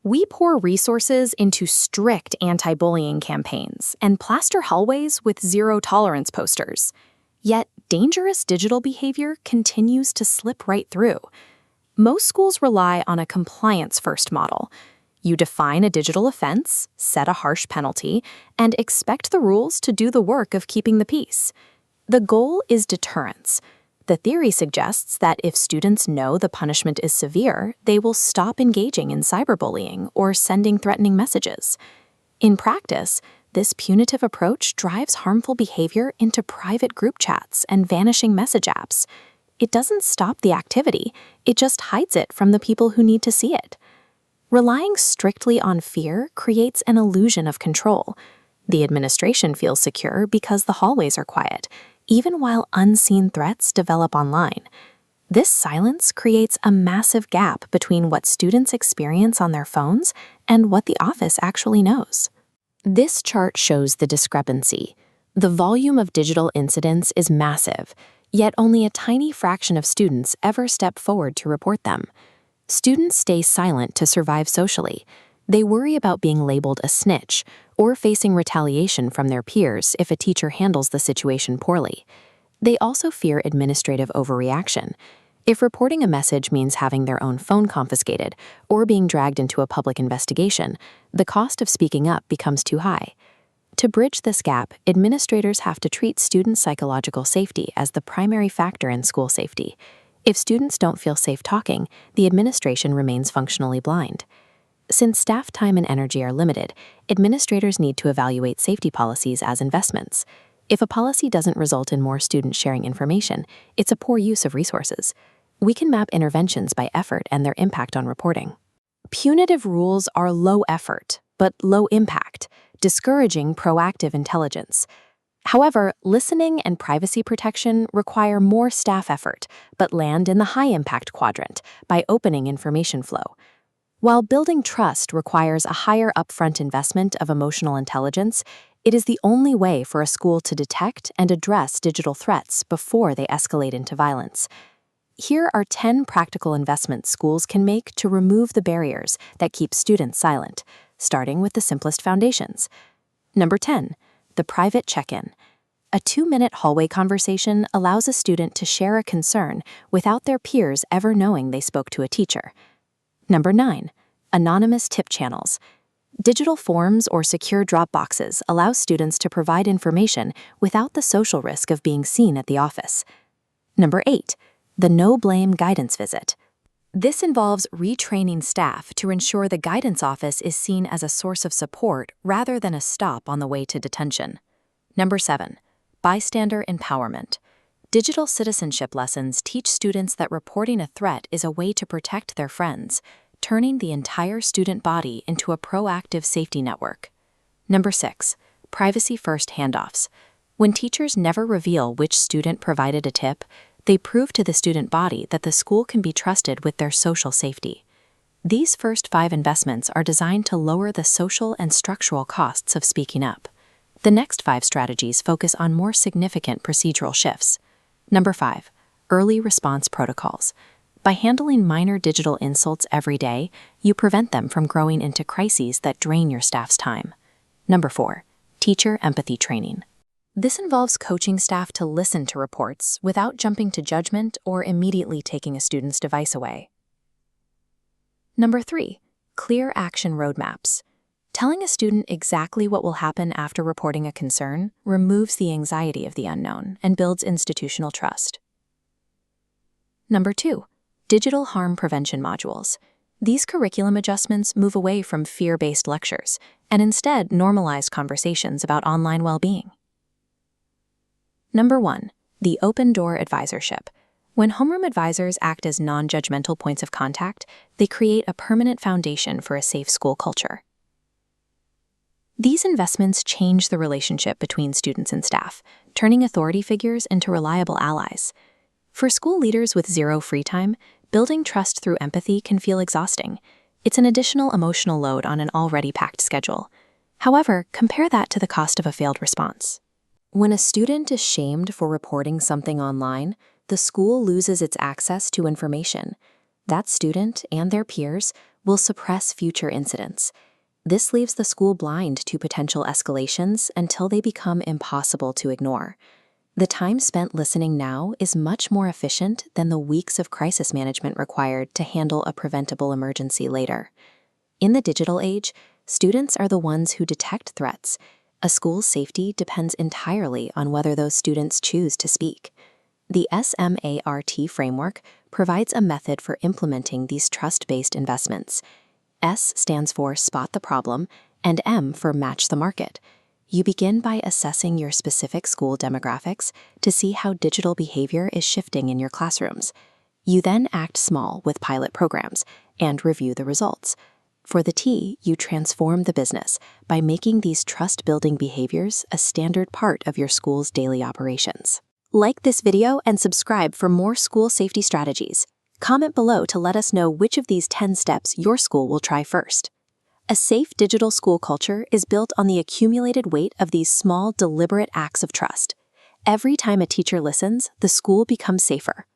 We pour resources into strict anti-bullying campaigns and plaster hallways with zero-tolerance posters. Yet, dangerous digital behavior continues to slip right through. Most schools rely on a compliance-first model. You define a digital offense, set a harsh penalty, and expect the rules to do the work of keeping the peace. The goal is deterrence. The theory suggests that if students know the punishment is severe, they will stop engaging in cyberbullying or sending threatening messages. In practice, this punitive approach drives harmful behavior into private group chats and vanishing message apps. It doesn't stop the activity, it just hides it from the people who need to see it. Relying strictly on fear creates an illusion of control. The administration feels secure because the hallways are quiet, even while unseen threats develop online. This silence creates a massive gap between what students experience on their phones and what the office actually knows. This chart shows the discrepancy. The volume of digital incidents is massive, yet only a tiny fraction of students ever step forward to report them. Students stay silent to survive socially. They worry about being labeled a snitch or facing retaliation from their peers if a teacher handles the situation poorly. They also fear administrative overreaction. If reporting a message means having their own phone confiscated or being dragged into a public investigation, the cost of speaking up becomes too high. To bridge this gap, administrators have to treat student psychological safety as the primary factor in school safety. If students don't feel safe talking, the administration remains functionally blind. Since staff time and energy are limited, administrators need to evaluate safety policies as investments. If a policy doesn't result in more students sharing information, it's a poor use of resources. We can map interventions by effort and their impact on reporting. Punitive rules are low effort, but low impact, discouraging proactive intelligence. However, listening and privacy protection require more staff effort, but land in the high-impact quadrant by opening information flow. While building trust requires a higher upfront investment of emotional intelligence, it is the only way for a school to detect and address digital threats before they escalate into violence. Here are 10 practical investments schools can make to remove the barriers that keep students silent, starting with the simplest foundations. Number 10, the private check-in. A 2-minute hallway conversation allows a student to share a concern without their peers ever knowing they spoke to a teacher. Number 9, anonymous tip channels. Digital forms or secure drop boxes allow students to provide information without the social risk of being seen at the office. Number 8, the no-blame guidance visit. This involves retraining staff to ensure the guidance office is seen as a source of support rather than a stop on the way to detention. Number 7, bystander empowerment. Digital citizenship lessons teach students that reporting a threat is a way to protect their friends, turning the entire student body into a proactive safety network. Number 6, privacy-first handoffs. When teachers never reveal which student provided a tip, they prove to the student body that the school can be trusted with their social safety. These first 5 investments are designed to lower the social and structural costs of speaking up. The next 5 strategies focus on more significant procedural shifts. Number 5, early response protocols. By handling minor digital insults every day, you prevent them from growing into crises that drain your staff's time. Number 4, teacher empathy training. This involves coaching staff to listen to reports without jumping to judgment or immediately taking a student's device away. Number 3, clear action roadmaps. Telling a student exactly what will happen after reporting a concern removes the anxiety of the unknown and builds institutional trust. Number 2, digital harm prevention modules. These curriculum adjustments move away from fear-based lectures and instead normalize conversations about online well-being. Number 1, the open door advisorship. When homeroom advisors act as non-judgmental points of contact, they create a permanent foundation for a safe school culture. These investments change the relationship between students and staff, turning authority figures into reliable allies. For school leaders with zero free time, building trust through empathy can feel exhausting. It's an additional emotional load on an already packed schedule. However, compare that to the cost of a failed response. When a student is shamed for reporting something online, the school loses its access to information. That student and their peers will suppress future incidents. This leaves the school blind to potential escalations until they become impossible to ignore. The time spent listening now is much more efficient than the weeks of crisis management required to handle a preventable emergency later. In the digital age, students are the ones who detect threats. A school's safety depends entirely on whether those students choose to speak. The SMART framework provides a method for implementing these trust-based investments. S stands for spot the problem, and M for match the market. You begin by assessing your specific school demographics to see how digital behavior is shifting in your classrooms. You then act small with pilot programs and review the results. For the T, you transform the business by making these trust-building behaviors a standard part of your school's daily operations. Like this video and subscribe for more school safety strategies. Comment below to let us know which of these 10 steps your school will try first. A safe digital school culture is built on the accumulated weight of these small, deliberate acts of trust. Every time a teacher listens, the school becomes safer.